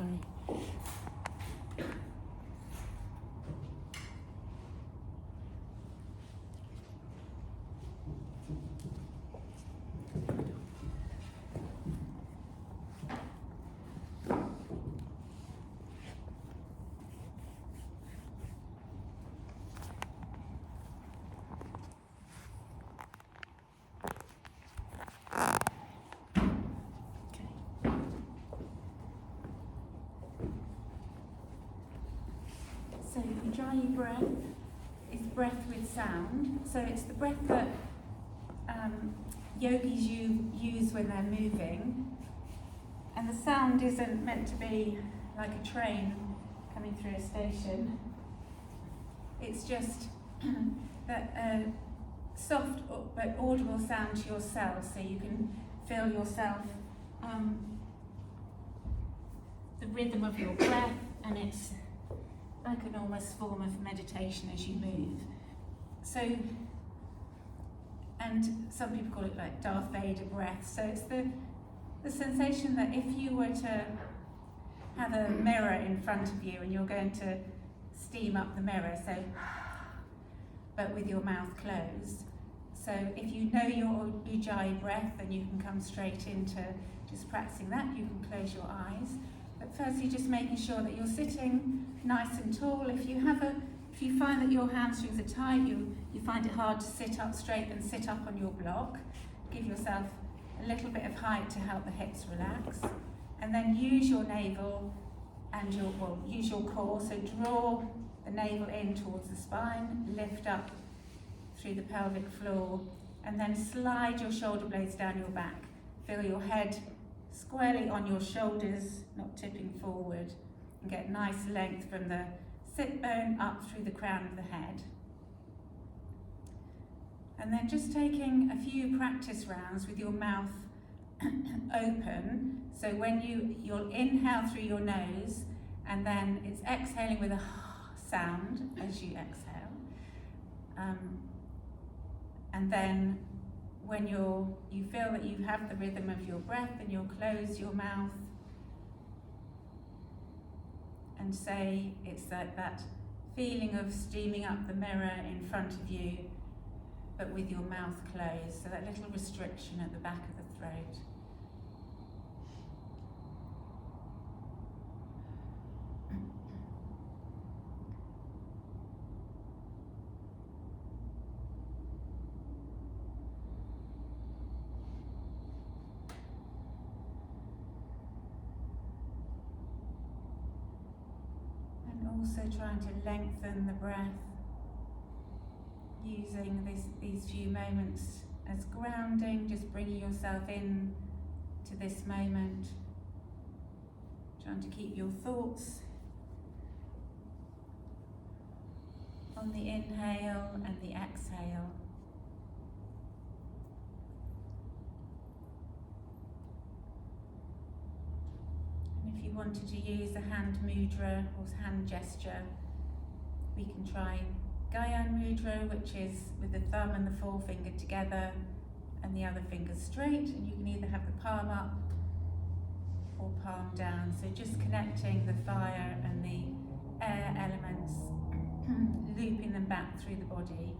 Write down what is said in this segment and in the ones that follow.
sorry. So Ujjayi breath is breath with sound. So it's the breath that yogis use when they're moving. And the sound isn't meant to be like a train coming through a station. It's just that soft but audible sound to yourself, so you can feel yourself, the rhythm of your breath, and it's like an almost form of meditation as you move. So, and some people call it like Darth Vader breath. So it's the sensation that if you were to have a mirror in front of you and you're going to steam up the mirror, so, but with your mouth closed. So if you know your Ujjayi breath, then you can come straight into just practicing that. You can close your eyes. But firstly, just making sure that you're sitting nice and tall. If you find that your hamstrings are tight, you find it hard to sit up straight, then sit up on your block. Give yourself a little bit of height to help the hips relax. And then use your navel and use your core. So draw the navel in towards the spine, lift up through the pelvic floor, and then slide your shoulder blades down your back. Feel your head squarely on your shoulders, not tipping forward, and get nice length from the sit bone up through the crown of the head. And then just taking a few practice rounds with your mouth open. So when you'll inhale through your nose, and then it's exhaling with a sound as you exhale. And then when you feel that you have the rhythm of your breath, and you'll close your mouth and say it's like that feeling of steaming up the mirror in front of you, but with your mouth closed, so that little restriction at the back of the throat. Also trying to lengthen the breath, using these few moments as grounding, just bringing yourself in to this moment, trying to keep your thoughts on the inhale and the exhale. If you wanted to use a hand mudra or hand gesture, we can try Gyan mudra, which is with the thumb and the forefinger together and the other finger straight, and you can either have the palm up or palm down. So just connecting the fire and the air elements, looping them back through the body.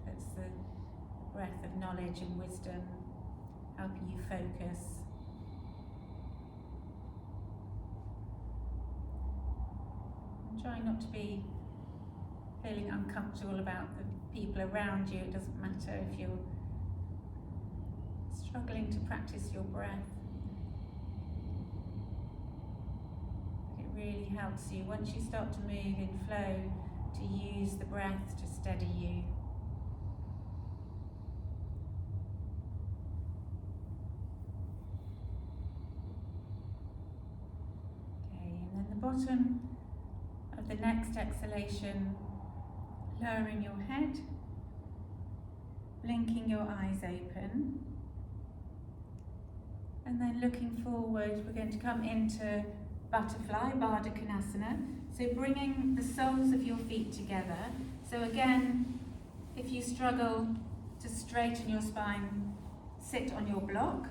That's the breath of knowledge and wisdom, helping you focus. Try not to be feeling uncomfortable about the people around you. It doesn't matter if you're struggling to practice your breath. It really helps you, once you start to move in flow, to use the breath to steady you. Okay, and then the bottom of the next exhalation, lowering your head, blinking your eyes open, and then looking forward, we're going to come into butterfly, Baddha Konasana. So bringing the soles of your feet together. So again, if you struggle to straighten your spine, sit on your block.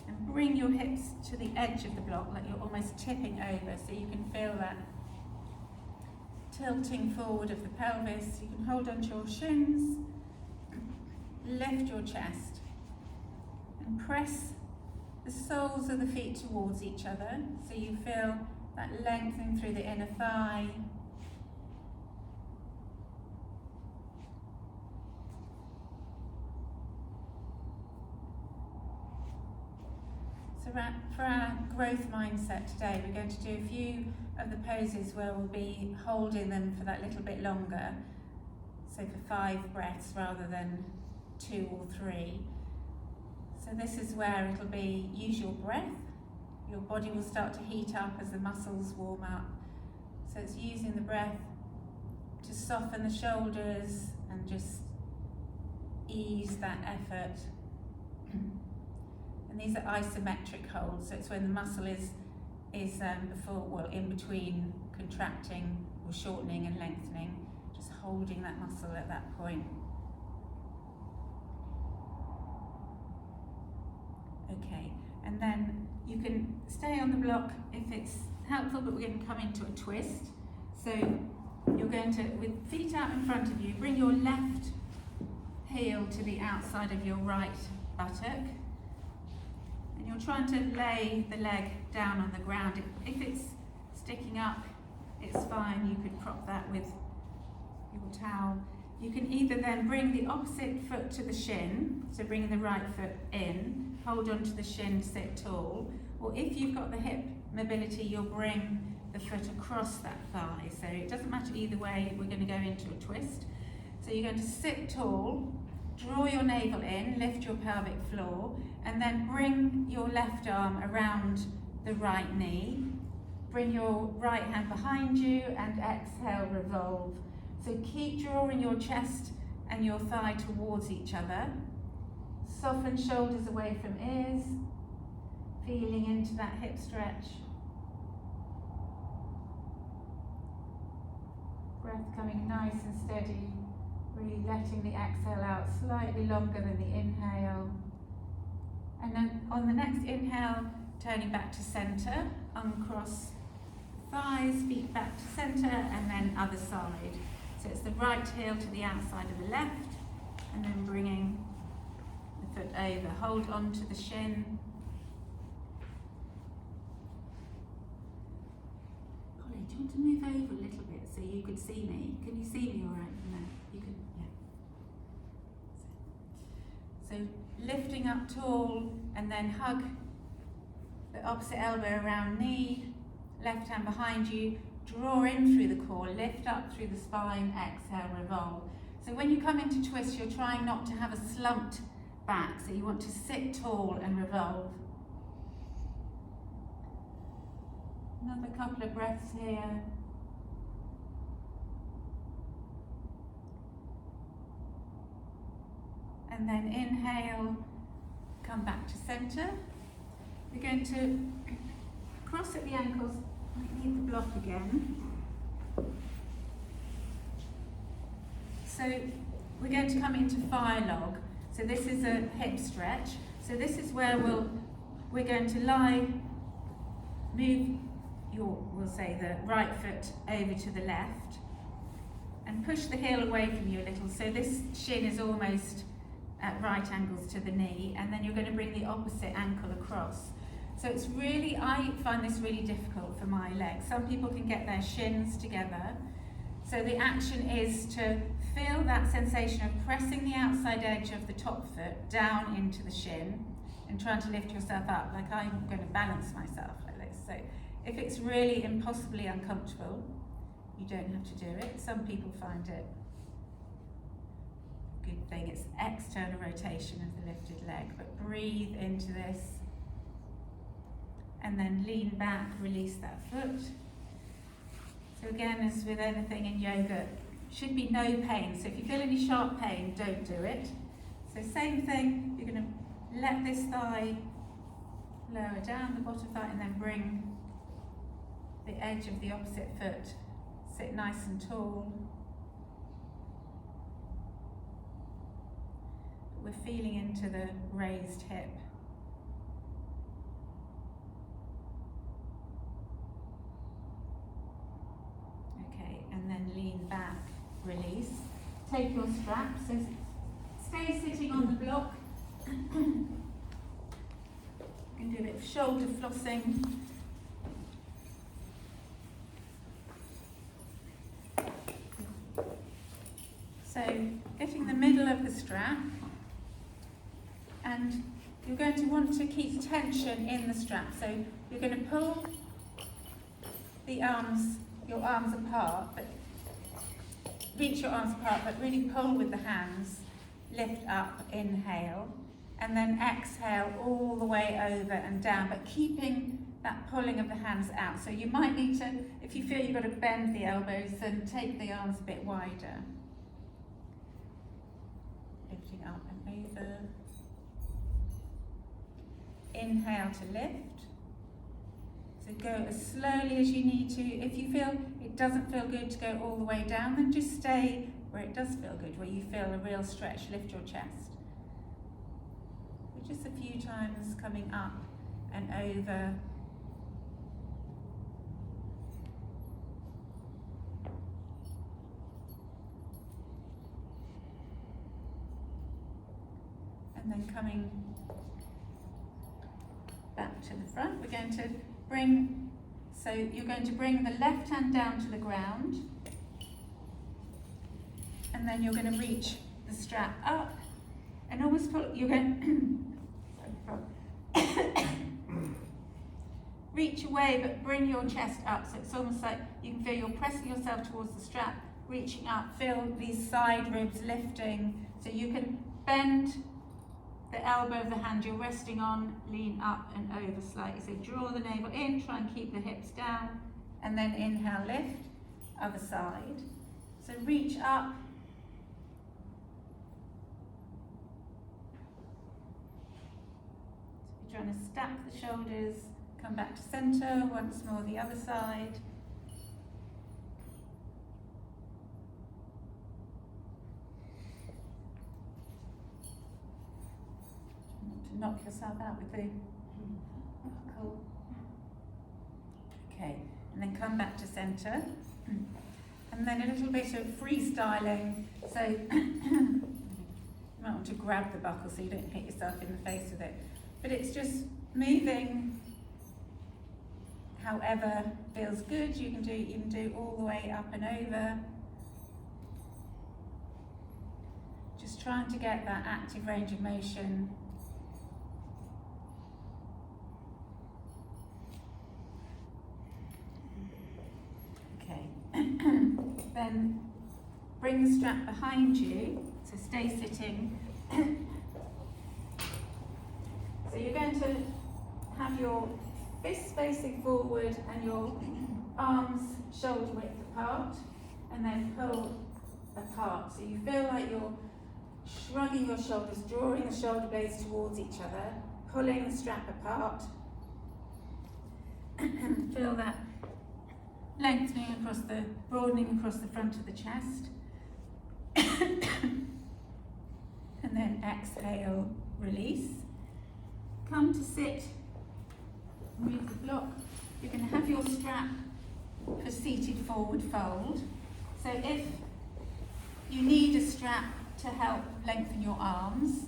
And bring your hips to the edge of the block, like you're almost tipping over, so you can feel that tilting forward of the pelvis. You can hold onto your shins, lift your chest, and press the soles of the feet towards each other, so you feel that lengthening through the inner thigh. So for our growth mindset today, we're going to do a few of the poses where we'll be holding them for that little bit longer. So for 5 breaths rather than 2 or 3. So this is where it'll be, use your breath. Your body will start to heat up as the muscles warm up. So it's using the breath to soften the shoulders and just ease that effort. And these are isometric holds, so it's when the muscle is in between contracting or shortening and lengthening, just holding that muscle at that point. Okay, and then you can stay on the block if it's helpful, but we're going to come into a twist. So you're going to, with feet out in front of you, bring your left heel to the outside of your right buttock. And you're trying to lay the leg down on the ground. If it's sticking up, it's fine. You could prop that with your towel. You can either then bring the opposite foot to the shin, so bringing the right foot in, hold onto the shin, sit tall. Or if you've got the hip mobility, you'll bring the foot across that thigh. So it doesn't matter either way, we're going to go into a twist. So you're going to sit tall, draw your navel in, lift your pelvic floor, and then bring your left arm around the right knee. Bring your right hand behind you and exhale, revolve. So keep drawing your chest and your thigh towards each other. Soften shoulders away from ears, feeling into that hip stretch. Breath coming nice and steady, really letting the exhale out slightly longer than the inhale. And then on the next inhale, turning back to center, uncross thighs, feet back to center, and then other side. So it's the right heel to the outside of the left, and then bringing the foot over. Hold on to the shin. Polly, do you want to move over a little bit so you could see me? Can you see me all right from there? You can, yeah. So lifting up tall, and then hug the opposite elbow around knee, left hand behind you. Draw in through the core, lift up through the spine, exhale, revolve. So when you come into twist, you're trying not to have a slumped back, so you want to sit tall and revolve. Another couple of breaths here. And then inhale, come back to center. We're going to cross at the ankles. I need the block again. So we're going to come into fire log. So this is a hip stretch. So this is where we're going to lie, move we'll say the right foot over to the left, and push the heel away from you a little. So this shin is almost at right angles to the knee, and then you're going to bring the opposite ankle across. So it's really, I find this really difficult for my legs. Some people can get their shins together. So the action is to feel that sensation of pressing the outside edge of the top foot down into the shin and trying to lift yourself up, like I'm going to balance myself like this. So if it's really impossibly uncomfortable, you don't have to do it. Some people find it a good thing. It's external rotation of the lifted leg, but breathe into this. And then lean back, release that foot. So again, as with anything in yoga, should be no pain. So if you feel any sharp pain, don't do it. So same thing, you're going to let this thigh lower down, the bottom thigh, and then bring the edge of the opposite foot. Sit nice and tall. We're feeling into the raised hip. take your strap, so stay sitting on the block. You can do a bit of shoulder flossing. So getting the middle of the strap, and you're going to want to keep tension in the strap. So you're going to pull the arms, your arms apart, but reach your arms apart, but really pull with the hands. Lift up, inhale, and then exhale all the way over and down, but keeping that pulling of the hands out. So you might need to, if you feel you've got to bend the elbows, then take the arms a bit wider. Lifting up and over. Inhale to lift. So go as slowly as you need to. If you feel it doesn't feel good to go all the way down, then just stay where it does feel good, where you feel a real stretch. Lift your chest. So just a few times coming up and over. And then coming back to the front, we're going to bring, so you're going to bring the left hand down to the ground, and then you're going to reach the strap up, and always pull, you're going reach away, but bring your chest up, so it's almost like you can feel you're pressing yourself towards the strap, reaching up, feel these side ribs lifting, so you can bend the elbow of the hand you're resting on, lean up and over slightly. So draw the navel in, try and keep the hips down, and then inhale, lift, other side. So reach up, so you're trying to stack the shoulders, come back to center, once more the other side. Knock yourself out with the cool. Okay, and then come back to center, and then a little bit of freestyling. So you might want to grab the buckle so you don't hit yourself in the face with it. But it's just moving however feels good. You can do all the way up and over. Just trying to get that active range of motion. Then bring the strap behind you, so stay sitting. So you're going to have your fists facing forward and your arms shoulder width apart, and then pull apart. So you feel like you're shrugging your shoulders, drawing the shoulder blades towards each other, pulling the strap apart. Feel that lengthening across broadening across the front of the chest. And then exhale, release. Come to sit, move the block. You're going to have your strap for seated forward fold. So if you need a strap to help lengthen your arms,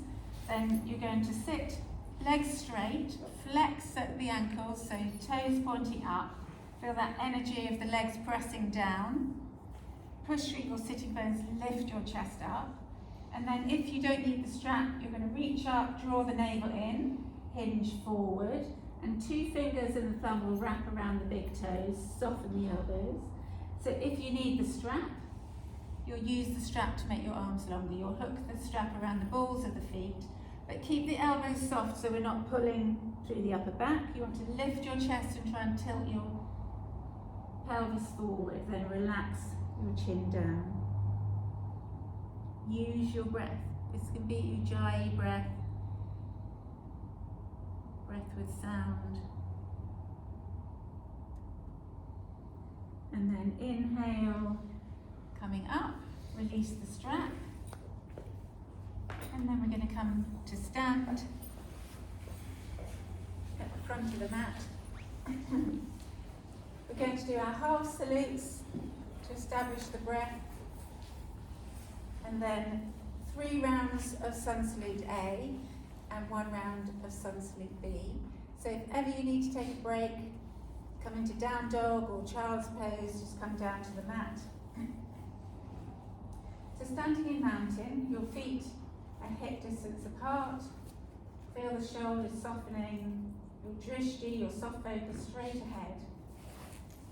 then you're going to sit, legs straight, flex at the ankles, so toes pointing up. Feel that energy of the legs pressing down. Push through your sitting bones, lift your chest up. And then if you don't need the strap, you're going to reach up, draw the navel in, hinge forward, and 2 fingers and the thumb will wrap around the big toes, soften the elbows. So if you need the strap, you'll use the strap to make your arms longer. You'll hook the strap around the balls of the feet, but keep the elbows soft so we're not pulling through the upper back. You want to lift your chest and try and tilt your pelvis forward, then relax your chin down. Use your breath. This can be Ujjayi breath, breath with sound. And then inhale, coming up, release the strap. And then we're going to come to stand at the front of the mat. We're going to do our half salutes to establish the breath, and then 3 rounds of sun salute A and 1 round of sun salute B. So if ever you need to take a break, come into down dog or child's pose, just come down to the mat. So standing in mountain, your feet are hip distance apart. Feel the shoulders softening, your drishti, your soft focus straight ahead.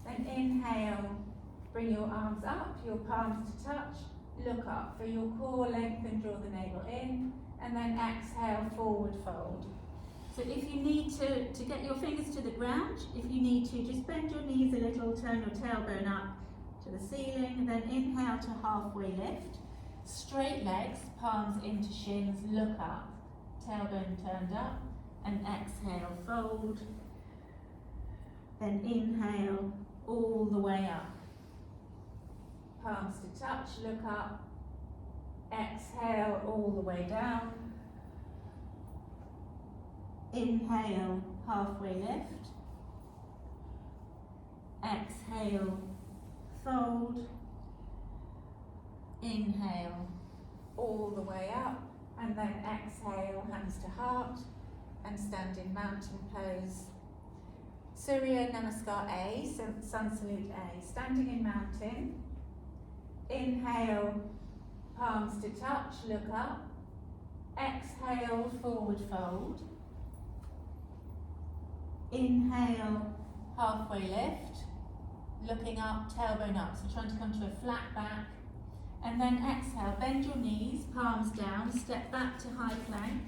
Then inhale, bring your arms up, your palms to touch, look up. Feel your core lengthen, draw the navel in, and then exhale, forward fold. So if you need to get your fingers to the ground, if you need to, just bend your knees a little, turn your tailbone up to the ceiling, and then inhale to halfway lift. Straight legs, palms into shins, look up, tailbone turned up, and exhale, fold. Then inhale, all the way up. Palms to touch, look up, exhale, all the way down. Inhale, halfway lift. Exhale, fold. Inhale, all the way up, and then exhale, hands to heart, and stand in mountain pose. Surya Namaskar A, sun salute A. Standing in mountain. Inhale, palms to touch, look up. Exhale, forward fold. Inhale, halfway lift, looking up, tailbone up, so trying to come to a flat back. And then exhale, bend your knees, palms down, step back to high plank.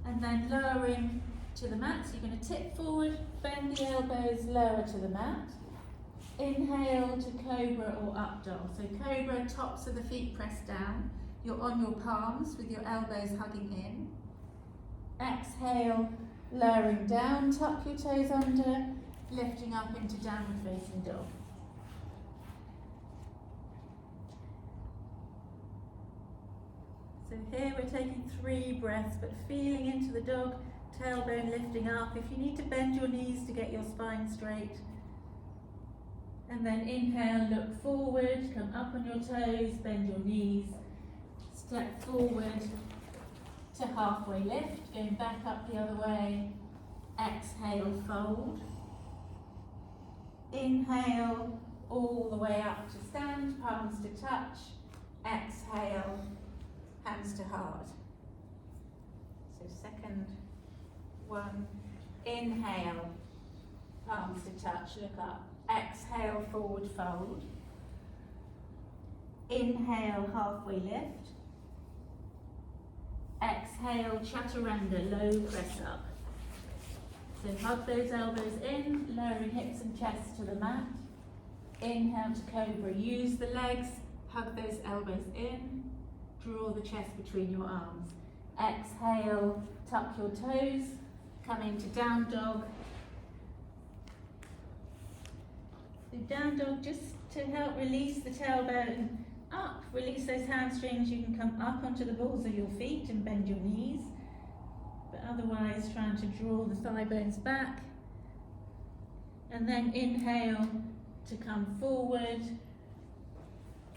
And then lowering to the mat, so you're going to tip forward, bend the elbows, lower to the mat. Inhale to cobra or up dog. So cobra, tops of the feet pressed down. You're on your palms with your elbows hugging in. Exhale, lowering down, tuck your toes under, lifting up into downward facing dog. So here we're taking 3 breaths, but feeling into the dog, tailbone lifting up. If you need to bend your knees to get your spine straight. And then inhale, look forward, come up on your toes, bend your knees, step forward to halfway lift, going back up the other way. Exhale, fold. Inhale, all the way up to stand, palms to touch. Exhale, hands to heart. So second one, inhale, palms to touch, look up. Exhale, forward fold. Inhale, halfway lift. Exhale, chaturanga, low press up. So hug those elbows in, lowering hips and chest to the mat. Inhale to cobra, use the legs, hug those elbows in, draw the chest between your arms. Exhale, tuck your toes, come into down dog. So down dog, just to help release the tailbone up, release those hamstrings. You can come up onto the balls of your feet and bend your knees, but otherwise trying to draw the thigh bones back. And then inhale to come forward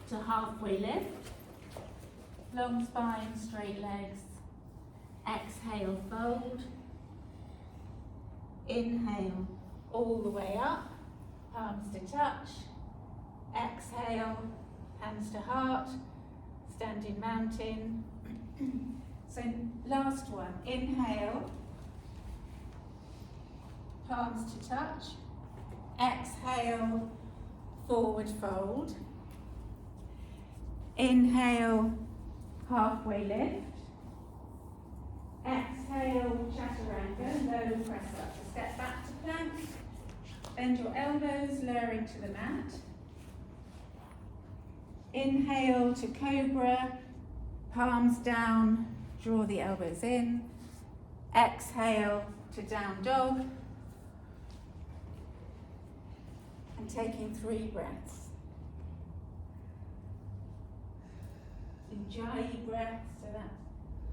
to halfway lift, long spine, straight legs. Exhale, fold. Inhale, all the way up, palms to touch. Exhale, hands to heart, standing mountain. So last one, inhale, palms to touch. Exhale, forward fold. Inhale, halfway lift. Exhale, chaturanga, low press up. So step back to plank. Bend your elbows, lowering to the mat. Inhale to cobra, palms down, draw the elbows in. Exhale to down dog. And taking 3 breaths. Ujjayi breath, so that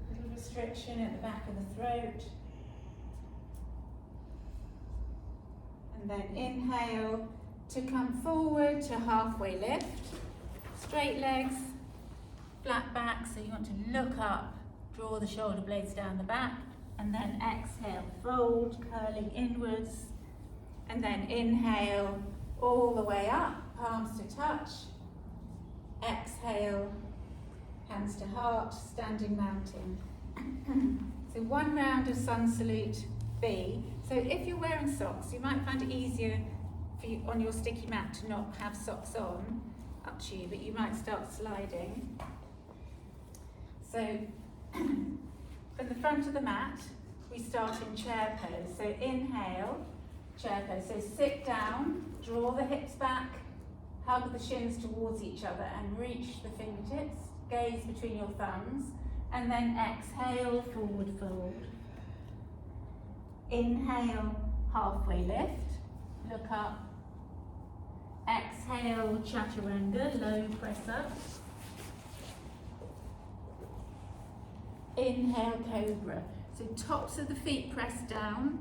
little restriction at the back of the throat. And then inhale to come forward to halfway lift. Straight legs, flat back, so you want to look up, draw the shoulder blades down the back, and then exhale, fold, curling inwards, and then inhale all the way up, palms to touch. Exhale, hands to heart, standing mountain. So one round of sun salute B. So if you're wearing socks, you might find it easier for you on your sticky mat to not have socks on, up to you, but you might start sliding. So from the front of the mat, we start in chair pose. So inhale, chair pose. So sit down, draw the hips back, hug the shins towards each other and reach the fingertips, gaze between your thumbs, and then exhale, forward fold. Inhale, halfway lift, look up. Exhale, chaturanga, low press up. Inhale, cobra. So tops of the feet press down,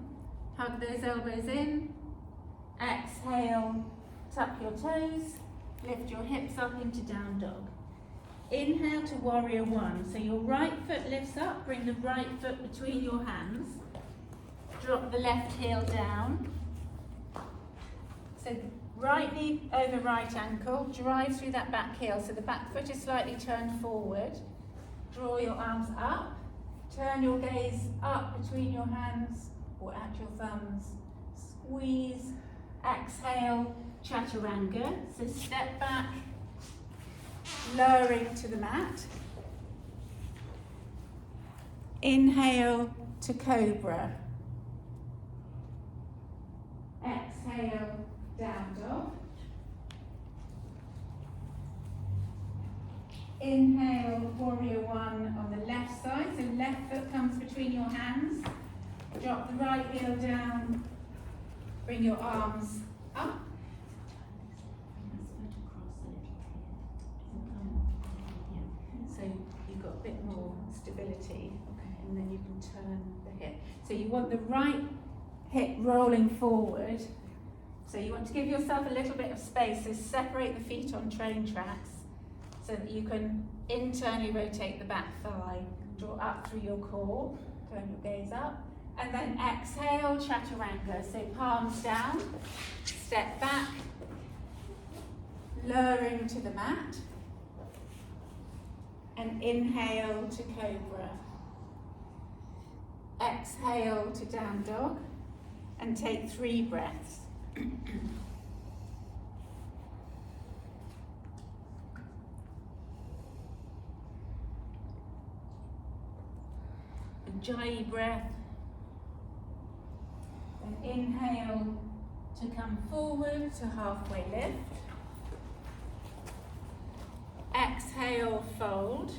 hug those elbows in. Exhale, tuck your toes, lift your hips up into down dog. Inhale to warrior one. So your right foot lifts up, bring the right foot between your hands. Drop the left heel down. So right knee over right ankle, drive through that back heel. So the back foot is slightly turned forward. Draw your arms up, turn your gaze up between your hands or at your thumbs. Squeeze, exhale, chaturanga. So step back, lowering to the mat. Inhale to cobra. Exhale, down dog. Inhale, warrior one on the left side. So left foot comes between your hands. Drop the right heel down. Bring your arms up. So you've got a bit more stability, and then you can turn the hip. So you want the right hip rolling forward. So you want to give yourself a little bit of space. So separate the feet on train tracks so that you can internally rotate the back thigh. Draw up through your core. Turn your gaze up. And then exhale, chaturanga. So palms down, step back, lowering to the mat. And inhale to cobra. Exhale to down dog. And take 3 breaths. Ujjayi breath. And inhale to come forward to halfway lift. Exhale, fold.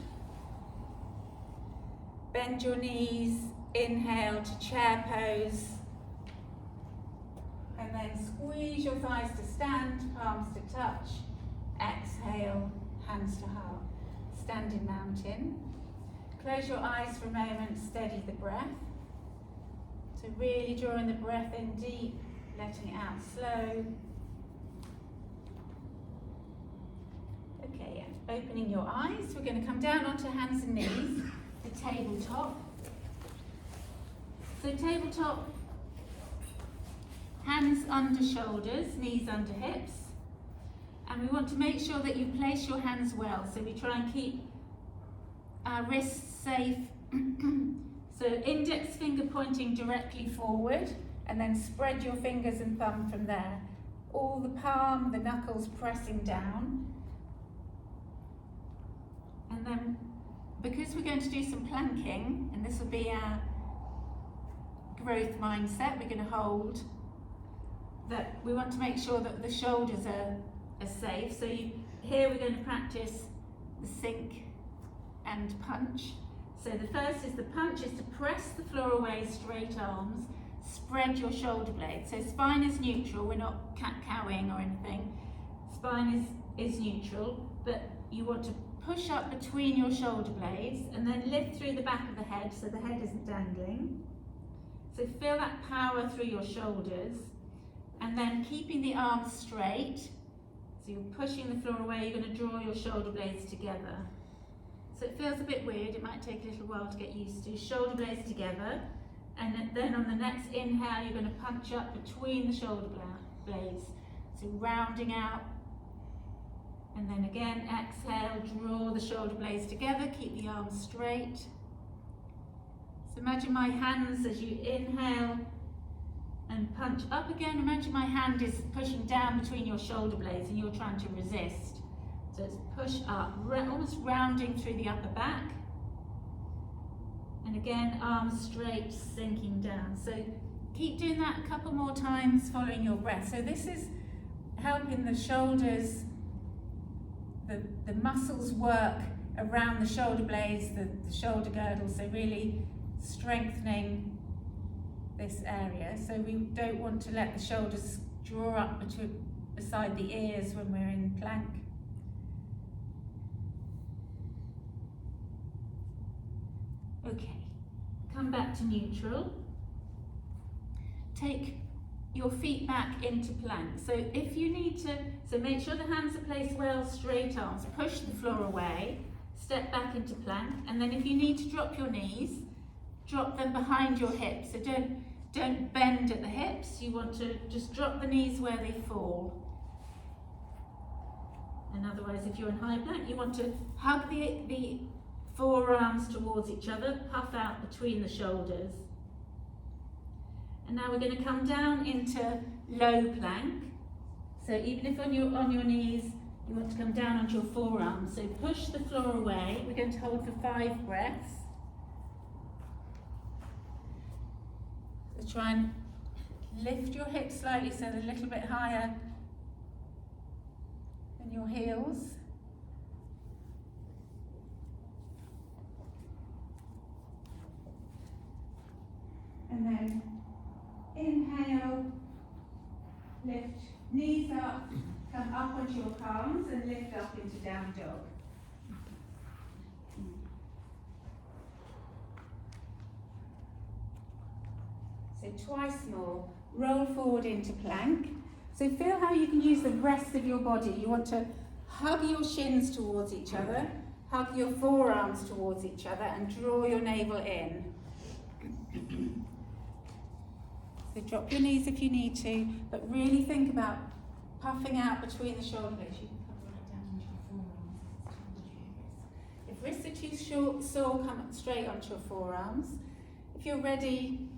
Bend your knees. Inhale to chair pose. And then squeeze your thighs to stand, palms to touch. Exhale, hands to heart. Standing mountain. Close your eyes for a moment, steady the breath. So really drawing the breath in deep, letting it out slow. Okay, and opening your eyes. We're going to come down onto hands and knees, the tabletop. So tabletop, hands under shoulders, knees under hips. And we want to make sure that you place your hands well. So we try and keep our wrists safe. So index finger pointing directly forward, and then spread your fingers and thumb from there. All the palm, the knuckles pressing down. And then, because we're going to do some planking, and this will be our growth mindset, we're going to hold that. We want to make sure that the shoulders are safe. So here we're going to practice the sink and punch. So the first is the punch, is to press the floor away, straight arms, spread your shoulder blades. So spine is neutral, we're not cat-cowing or anything. Spine is neutral, but you want to push up between your shoulder blades and then lift through the back of the head so the head isn't dangling. So feel that power through your shoulders, and then keeping the arms straight. So you're pushing the floor away, you're going to draw your shoulder blades together. So it feels a bit weird, it might take a little while to get used to. Shoulder blades together, and then on the next inhale you're going to punch up between the shoulder blades. So rounding out, and then again exhale, draw the shoulder blades together, keep the arms straight. So imagine my hands as you inhale and punch up again. Imagine my hand is pushing down between your shoulder blades and you're trying to resist. So it's push up, almost rounding through the upper back. And again, arms straight, sinking down. So keep doing that a couple more times following your breath. So this is helping the shoulders, the muscles work around the shoulder blades, the shoulder girdle, so really strengthening this area. So we don't want to let the shoulders draw up beside the ears when we're in plank. Okay, come back to neutral. Take your feet back into plank. So if you need to, so make sure the hands are placed well, straight arms, push the floor away, step back into plank, and then if you need to drop your knees, drop them behind your hips. So don't bend at the hips, you want to just drop the knees where they fall. And otherwise, if you're in high plank, you want to hug the forearms towards each other, puff out between the shoulders. And now we're going to come down into low plank. So even if on your knees, you want to come down onto your forearms. So push the floor away. We're going to hold for 5 breaths. So try and lift your hips slightly so they're a little bit higher than your heels. And then inhale, lift knees up, come up onto your palms and lift up into down dog. So twice more, roll forward into plank. So feel how you can use the rest of your body. You want to hug your shins towards each other, hug your forearms towards each other and draw your navel in. So drop your knees if you need to, but really think about puffing out between the shoulder blades. You can come right down onto your forearms. If wrists are too sore, come straight onto your forearms. If you're ready,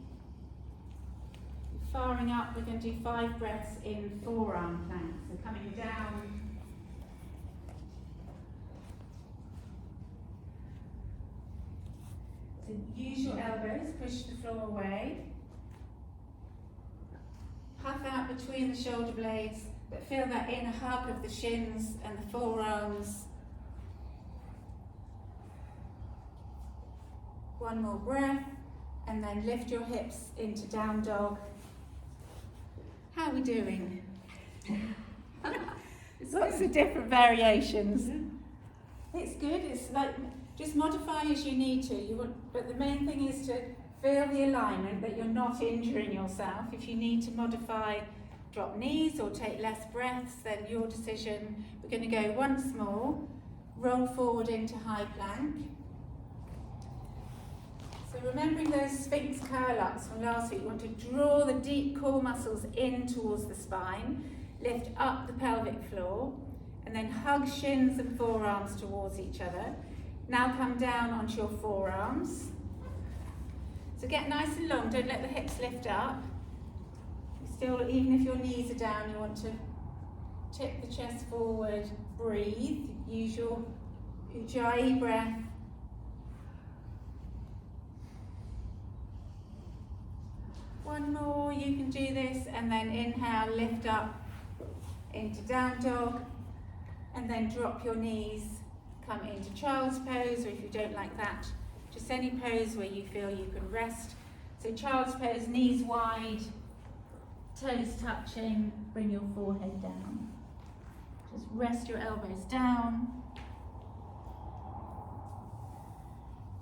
firing up, we're going to do 5 breaths in forearm plank. So coming down. So use your elbows, push the floor away. Puff out between the shoulder blades, but feel that inner hug of the shins and the forearms. One more breath, and then lift your hips into down dog. How are we doing? There's lots of different variations. It's good, it's like, just modify as you need to. But the main thing is to feel the alignment, that you're not injuring yourself. If you need to modify, drop knees or take less breaths, then your decision. We're going to go once more, roll forward into high plank. So remembering those Sphinx curl-ups from last week, you want to draw the deep core muscles in towards the spine, lift up the pelvic floor, and then hug shins and forearms towards each other. Now come down onto your forearms. So get nice and long, don't let the hips lift up. Still, even if your knees are down, you want to tip the chest forward, breathe, use your Ujjayi breath. One more, you can do this, and then inhale, lift up into down dog, and then drop your knees, come into child's pose, or if you don't like that, just any pose where you feel you can rest. So child's pose, knees wide, toes touching, bring your forehead down. Just rest your elbows down.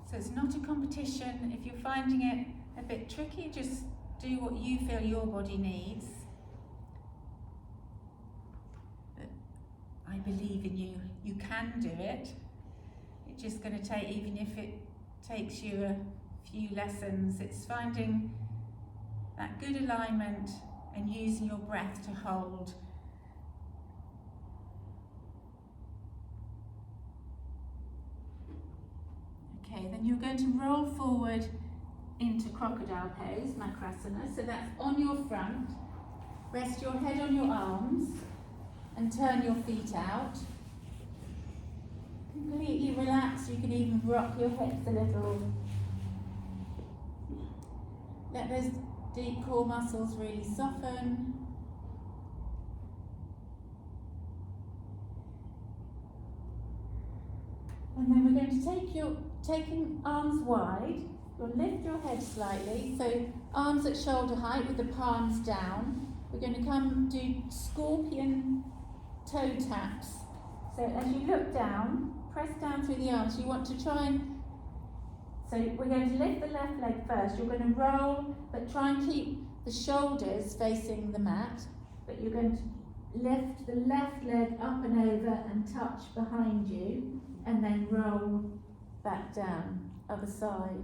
So it's not a competition. If you're finding it a bit tricky, just do what you feel your body needs. But believe in you. You can do it. It's just going to take, even if it takes you a few lessons, it's finding that good alignment and using your breath to hold. Okay, then you're going to roll forward into crocodile pose, Makrasana. So that's on your front. Rest your head on your arms and turn your feet out. Completely relax. You can even rock your hips a little. Let those deep core muscles really soften. And then we're going to taking arms wide, you'll lift your head slightly, so arms at shoulder height with the palms down. We're going to do scorpion toe taps. So as you look down, press down through the arms. You want to try and, so we're going to lift the left leg first. You're going to roll, but try and keep the shoulders facing the mat. But you're going to lift the left leg up and over and touch behind you, and then roll back down, other side.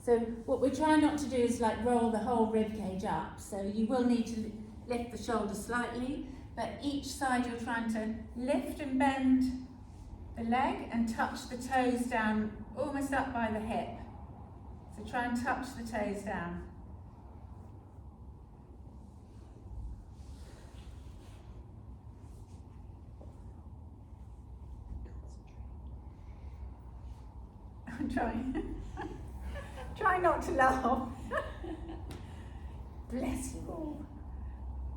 So what we're trying not to do is like roll the whole rib cage up. So you will need to lift the shoulders slightly, but each side you're trying to lift and bend the leg and touch the toes down, almost up by the hip. So try and touch the toes down. I'm trying. Try not to laugh. Bless you all.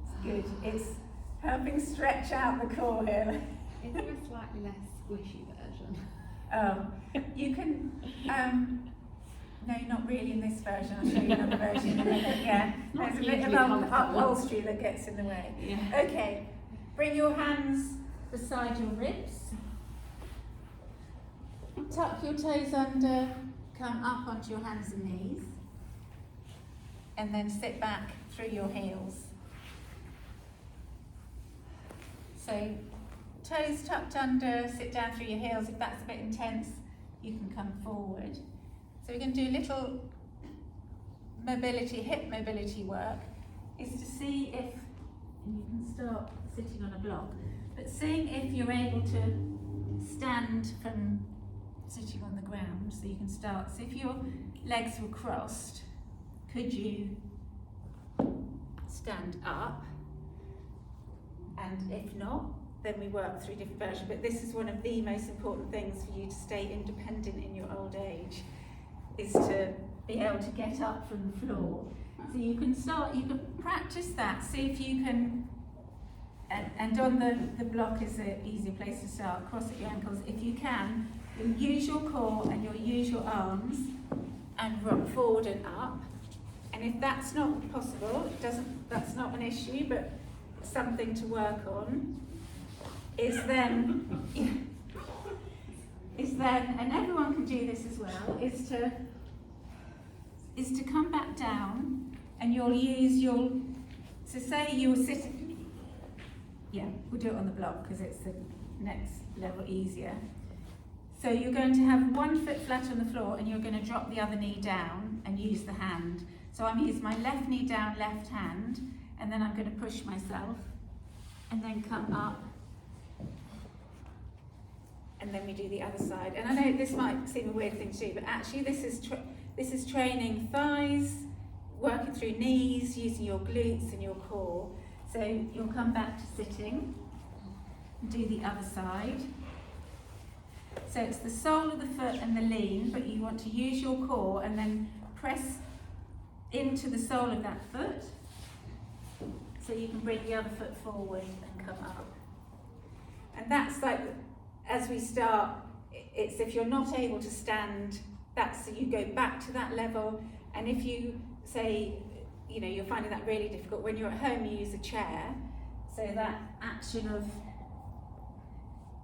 It's good. It's helping stretch out the core here. Is there a slightly less squishy version? Oh, you can. No, not really in this version. I'll show you another version. Yeah, there's a bit of upholstery that gets in the way. Yeah. Okay, bring your hands beside your ribs. Tuck your toes under, come up onto your hands and knees, and then sit back through your heels. So toes tucked under, sit down through your heels. If that's a bit intense, you can come forward. So we're going to do a little mobility, hip mobility work, is to see if, and you can start sitting on a block, but seeing if you're able to stand from sitting on the ground, so you can start. So if your legs were crossed, could you stand up? And if not, then we work through different versions. But this is one of the most important things for you to stay independent in your old age, is to be able to get up from the floor. So you can start, you can practice that, see if you can, and on the block is an easier place to start, cross at your ankles. If you can, you'll use your core and you'll use your arms and rock forward and up. And if that's not possible, that's not an issue, but something to work on, is then, and everyone can do this as well, is to come back down, and you'll use so say you were sitting, yeah, we'll do it on the block because it's the next level easier. So you're going to have one foot flat on the floor and you're going to drop the other knee down and use the hand. So I'm using my left knee down, left hand, and then I'm going to push myself and then come up. And then we do the other side. And I know this might seem a weird thing to do, but actually this is training thighs, working through knees, using your glutes and your core. So you'll come back to sitting and do the other side. So it's the sole of the foot and the lean, but you want to use your core and then press into the sole of that foot. So you can bring the other foot forward and come up. And that's like, as we start, it's if you're not able to stand, that's so you go back to that level. And if you say, you're finding that really difficult, when you're at home you use a chair. So that action of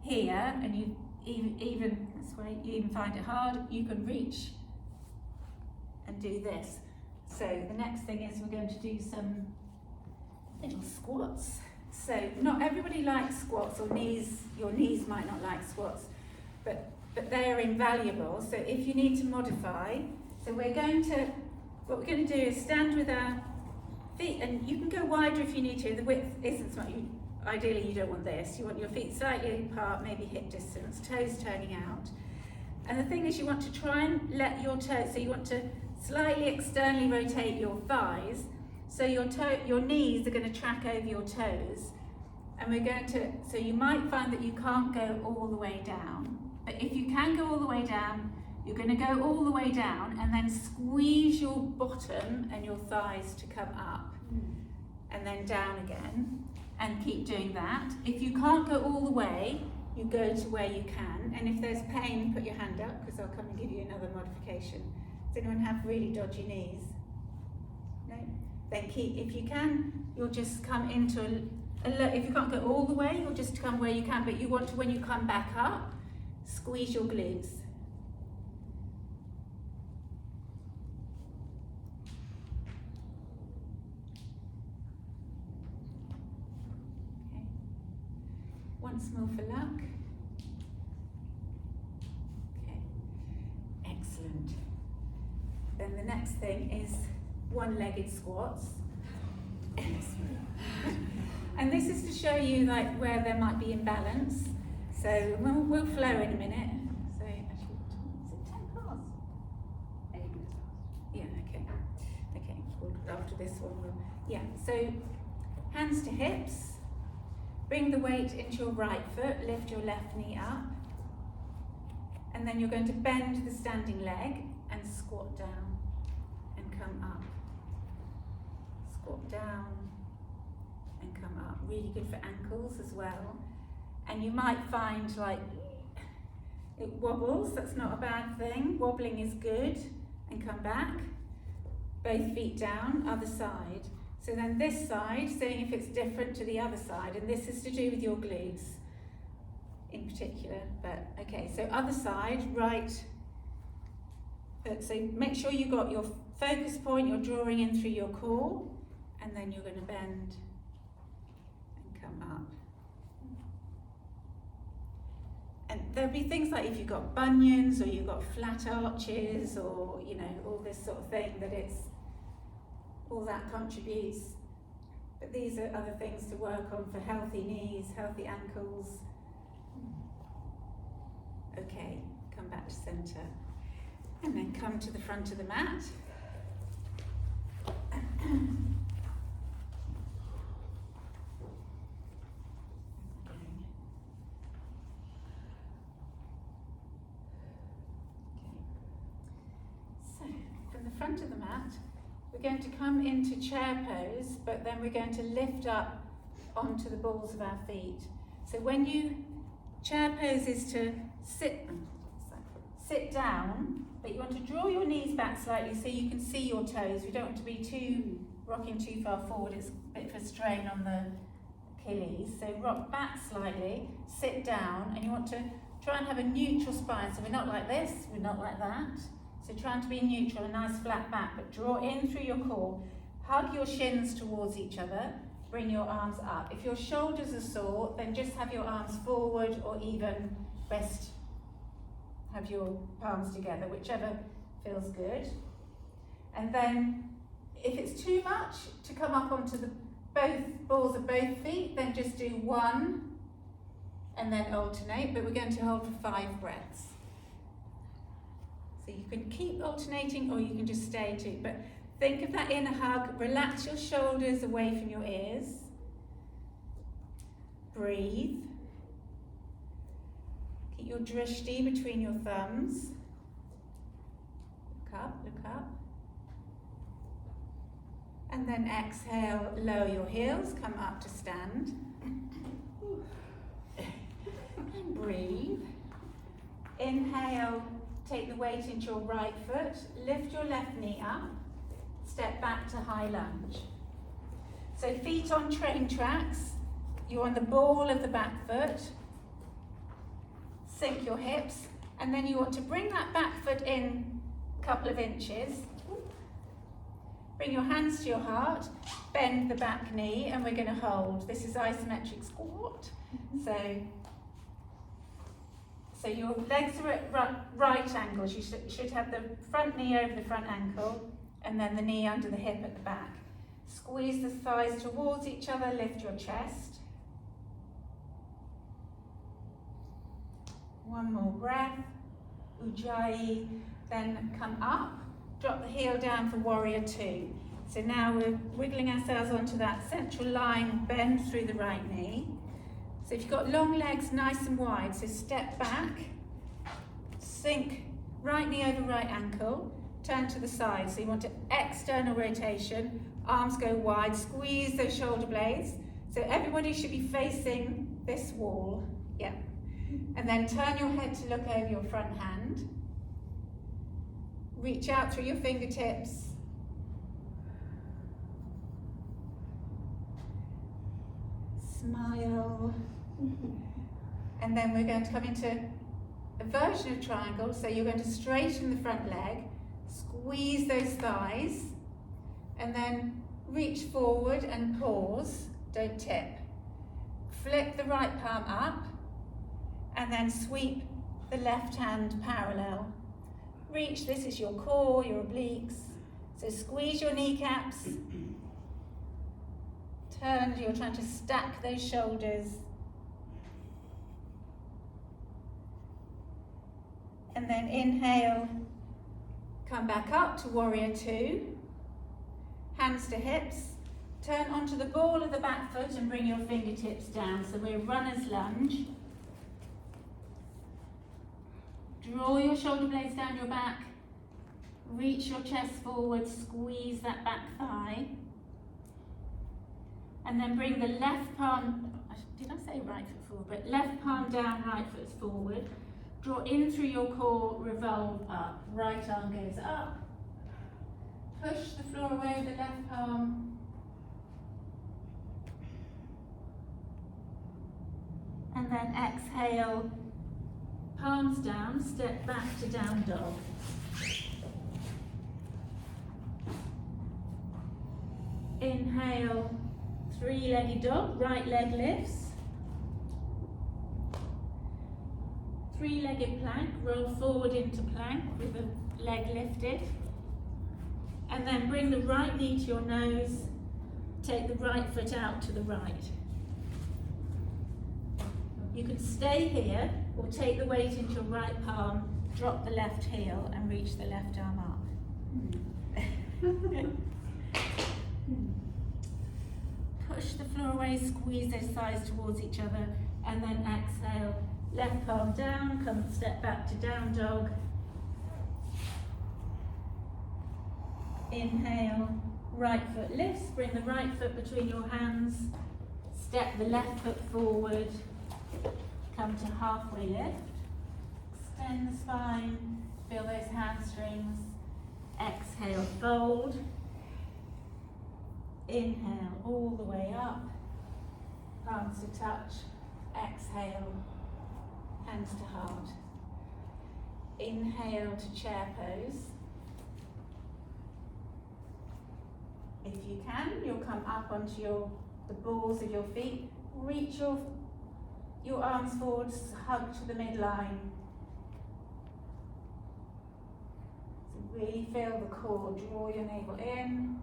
here, and you even this way, you even find it hard, you can reach and do this. So the next thing is we're going to do some little squats. So not everybody likes squats, or your knees might not like squats, but they are invaluable. So if you need to modify, so what we're going to do is stand with our feet, and you can go wider if you need to. The width isn't so much. Ideally, you don't want this. You want your feet slightly apart, maybe hip distance, toes turning out. And the thing is, you want to try and let your toes, so you want to slightly externally rotate your thighs, so your knees are going to track over your toes. And so you might find that you can't go all the way down. But if you can go all the way down, you're going to go all the way down and then squeeze your bottom and your thighs to come up and then down again, and keep doing that. If you can't go all the way, you go to where you can, and if there's pain, put your hand up, because I'll come and give you another modification. Does anyone have really dodgy knees? No? Then if you can, you'll just come into if you can't go all the way, you'll just come where you can, but you want to, when you come back up, squeeze your glutes. Okay. Once more for luck. Okay. Excellent. Then the next thing is one-legged squats. And this is to show you like where there might be imbalance. So we'll flow in a minute. So actually, is it 10 past? Yeah, okay. Okay, after this one so hands to hips. Bring the weight into your right foot, lift your left knee up. And then you're going to bend the standing leg and squat down and come up. Squat down and come up. Really good for ankles as well. And you might find like it wobbles, that's not a bad thing. Wobbling is good. And come back. Both feet down, other side. So then this side, seeing if it's different to the other side, and this is to do with your glutes in particular, but okay, so other side, right. So make sure you got your focus point, you're drawing in through your core, and then you're going to bend and come up. And there'll be things like if you've got bunions or you've got flat arches or, you know, all this sort of thing, that it's, all that contributes. But these are other things to work on for healthy knees, healthy ankles. Okay, come back to centre. And then come to the front of the mat. Front of the mat, we're going to come into chair pose, but then we're going to lift up onto the balls of our feet. So when you, chair pose is to sit down, but you want to draw your knees back slightly so you can see your toes. We don't want to be rocking too far forward, it's a bit of a strain on the Achilles. So rock back slightly, sit down, and you want to try and have a neutral spine. So we're not like this, we're not like that. So trying to be neutral, a nice flat back, but draw in through your core. Hug your shins towards each other, bring your arms up. If your shoulders are sore, then just have your arms forward, or even best have your palms together, whichever feels good. And then if it's too much to come up onto the both balls of both feet, then just do one and then alternate, but we're going to hold for 5 breaths. So you can keep alternating, or you can just stay to, but think of that inner hug. Relax your shoulders away from your ears. Breathe. Keep your drishti between your thumbs. Look up, look up. And then exhale, lower your heels, come up to stand. And breathe. Inhale. Take the weight into your right foot, lift your left knee up, step back to high lunge. So feet on train tracks, you're on the ball of the back foot, sink your hips, and then you want to bring that back foot in a couple of inches, Bring your hands to your heart, bend the back knee, and we're going to hold. This is isometric squat. So your legs are at right angles. You should have the front knee over the front ankle, and then the knee under the hip at the back. Squeeze the thighs towards each other, lift your chest. One more breath. Ujjayi, then come up, drop the heel down for warrior two. So now we're wiggling ourselves onto that central line, bend through the right knee. So if you've got long legs, nice and wide, so step back, sink right knee over right ankle, turn to the side. So you want an external rotation, arms go wide, squeeze those shoulder blades. So everybody should be facing this wall, yeah. And then turn your head to look over your front hand. Reach out through your fingertips. Smile. And then we're going to come into a version of triangle. So you're going to straighten the front leg, squeeze those thighs, and then reach forward and pause, don't tip. Flip the right palm up, and then sweep the left hand parallel. Reach, this is your core, your obliques. So squeeze your kneecaps. Turn, you're trying to stack those shoulders. And then inhale, come back up to warrior two. Hands to hips. Turn onto the ball of the back foot and bring your fingertips down. So we're runner's lunge. Draw your shoulder blades down your back. Reach your chest forward, squeeze that back thigh. And then bring the left palm, did I say right foot forward? But left palm down, right foot forward. Draw in through your core, revolve up. Right arm goes up. Push the floor away with the left palm. And then exhale, palms down, step back to down dog. Inhale, three-legged dog, right leg lifts. Three-legged plank, roll forward into plank with the leg lifted. And then bring the right knee to your nose, take the right foot out to the right. You can stay here or take the weight into your right palm, drop the left heel and reach the left arm up. Push the floor away, squeeze those thighs towards each other, and then exhale. Left palm down, come step back to down dog. Inhale, right foot lifts, bring the right foot between your hands, step the left foot forward, come to halfway lift, extend the spine, feel those hamstrings, exhale, fold. Inhale all the way up, palms to touch, exhale, hands to heart. Inhale to chair pose. If you can, you'll come up onto the balls of your feet, reach your arms forwards, hug to the midline. So really feel the core, draw your navel in.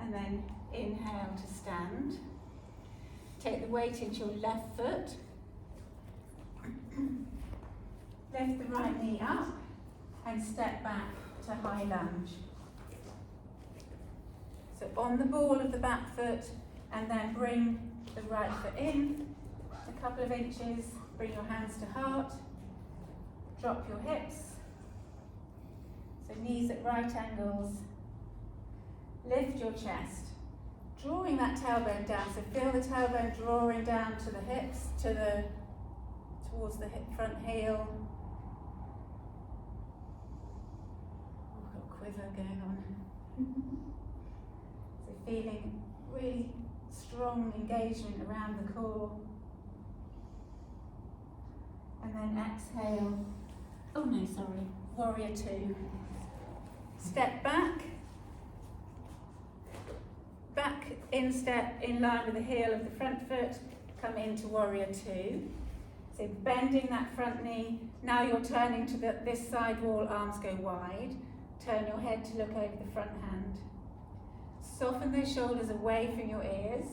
And then inhale to stand. Take the weight into your left foot. Lift the right knee up and step back to high lunge. So on the ball of the back foot, and then bring the right foot in a couple of inches, bring your hands to heart, drop your hips, so knees at right angles. Lift your chest, drawing that tailbone down. So feel the tailbone drawing down to the hips, towards the front heel. We've got a quiver going on. So feeling really strong engagement around the core. And then exhale. Oh no, sorry. Warrior two. Step back. Back in step in line with the heel of the front foot. Come into warrior two. So bending that front knee. Now you're turning to this side wall, arms go wide. Turn your head to look over the front hand. Soften those shoulders away from your ears.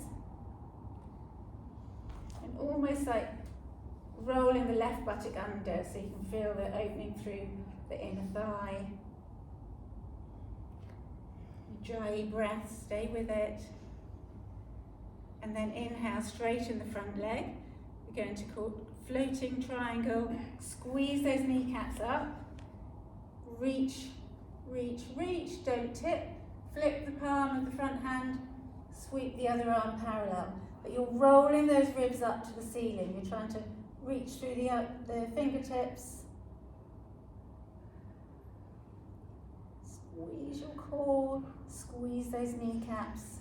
And almost like rolling the left buttock under so you can feel the opening through the inner thigh. Dry breath, stay with it. And then inhale, straighten the front leg. We're going to call floating triangle. Squeeze those kneecaps up. Reach, reach, reach. Don't tip. Flip the palm of the front hand. Sweep the other arm parallel. But you're rolling those ribs up to the ceiling. You're trying to reach through the fingertips. Squeeze your core. Squeeze those kneecaps.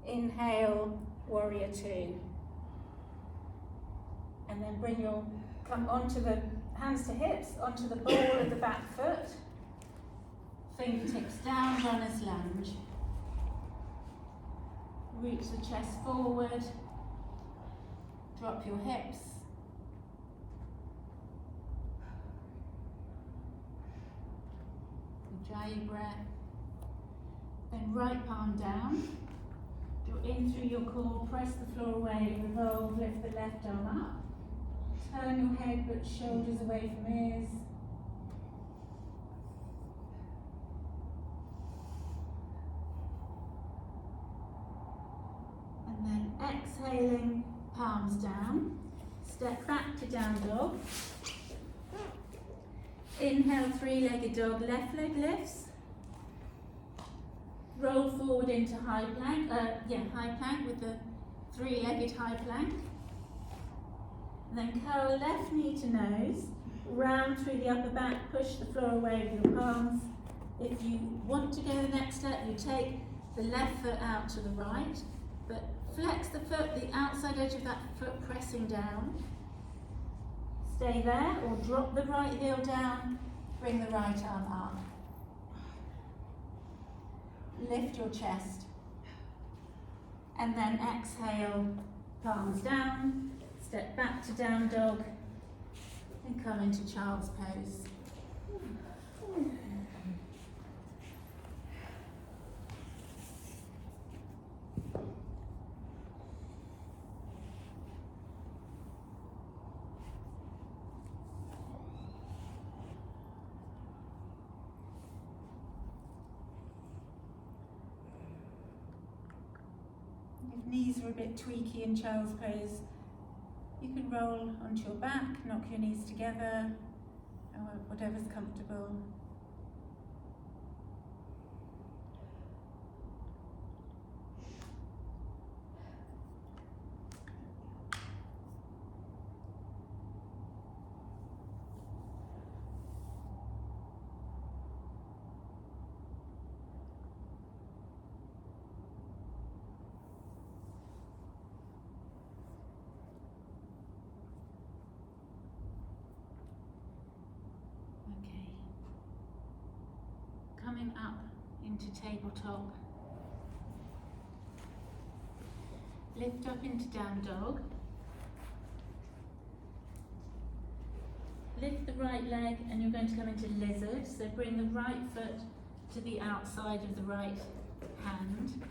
Inhale, warrior two. And then come onto the hands to hips, onto the ball of the back foot. Fingertips down, runner's lunge. Reach the chest forward. Drop your hips. Dry your breath. Then right palm down. Draw in through your core, press the floor away, revolve, lift the left arm up. Turn your head but shoulders away from ears. And then exhaling, palms down. Step back to down dog. Inhale, three-legged dog, left leg lifts. Roll forward into high plank, high plank with the three-legged high plank. And then curl left knee to nose, round through the upper back, push the floor away with your palms. If you want to go the next step, you take the left foot out to the right, but flex the foot, the outside edge of that foot pressing down. Stay there, or drop the right heel down, bring the right arm up. Lift your chest. And then exhale, palms down, step back to down dog, and come into child's pose. If knees are a bit tweaky in child's pose, you can roll onto your back, knock your knees together, or whatever's comfortable. Coming up into tabletop. Lift up into down dog. Lift the right leg and you're going to come into lizard. So bring the right foot to the outside of the right hand.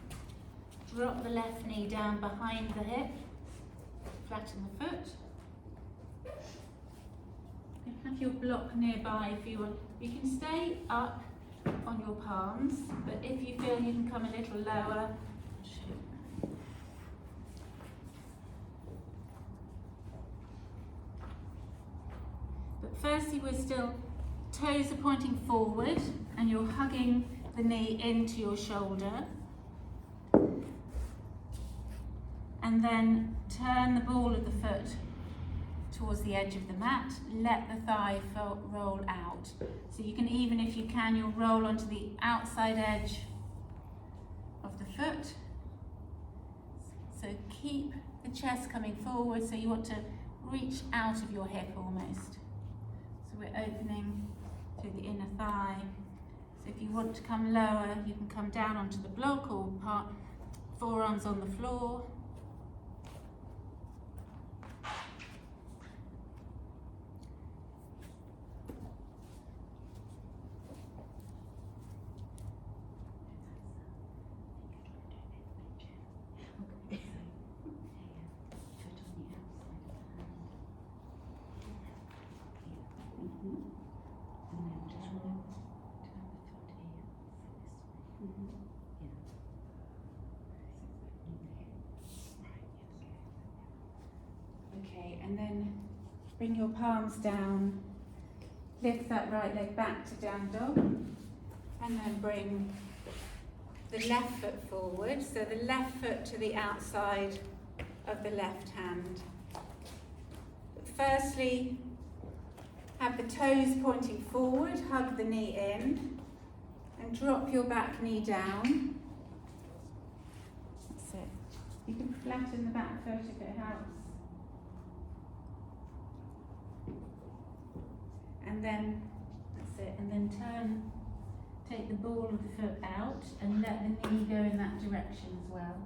Drop the left knee down behind the hip. Flatten the foot. You can have your block nearby if you want. You can stay up on your palms, but if you feel you can come a little lower, but firstly we're still, toes are pointing forward and you're hugging the knee into your shoulder, and then turn the ball of the foot towards the edge of the mat, let the thigh roll out. So you can, even if you can, you'll roll onto the outside edge of the foot. So keep the chest coming forward, so you want to reach out of your hip almost. So we're opening through the inner thigh. So if you want to come lower, you can come down onto the block or forearms on the floor. Okay, and then bring your palms down, lift that right leg back to down dog, and then bring the left foot forward, so the left foot to the outside of the left hand. Firstly, have the toes pointing forward, hug the knee in, and drop your back knee down. That's it. You can flatten the back foot if it helps. And then, that's it, and then take the ball of the foot out and let the knee go in that direction as well.